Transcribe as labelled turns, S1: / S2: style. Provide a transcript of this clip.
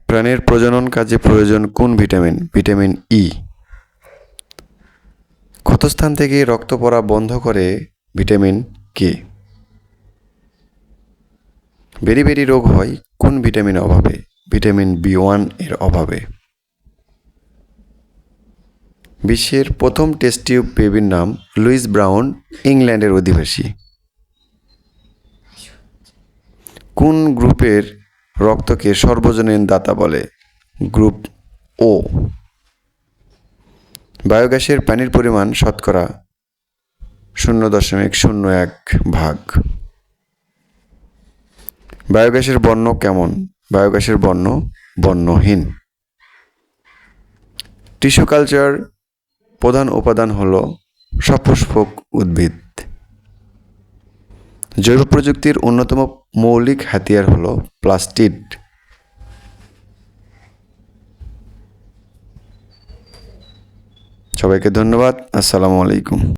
S1: প্রাণীর প্রজনন কাজে প্রয়োজন কোন ভিটামিন? Vitamin E. ক্ষতস্থান থেকে রক্ত পড়া বন্ধ করে ভিটামিন কে? বেরি রোগ হয় কোন ভিটামিনের অভাবে? ভিটামিন বি1 এর অভাবে। বিশ্বের প্রথম টেস্ট টিউব বেবির নাম লুইস ব্রাউন, ইংল্যান্ডের অধিবাসী। কোন গ্রুপের রক্তকে সর্বজনীন দাতা বলে? গ্রুপ ও। বায়োগ্যাসের পানির পরিমাণ শতকরা 0.01 ভাগ। বায়োগ্যাসের বর্ণ কেমন? বায়োগ্যাসের বর্ণ বর্ণহীন। টিস্যু কালচার প্রধান উপাদান হল সপুষ্পক উদ্ভিদ। জৈব প্রযুক্তির অন্যতম মৌলিক হাতিয়ার হল প্লাস্টিড। সবাইকে ধন্যবাদ। আসসালামু আলাইকুম।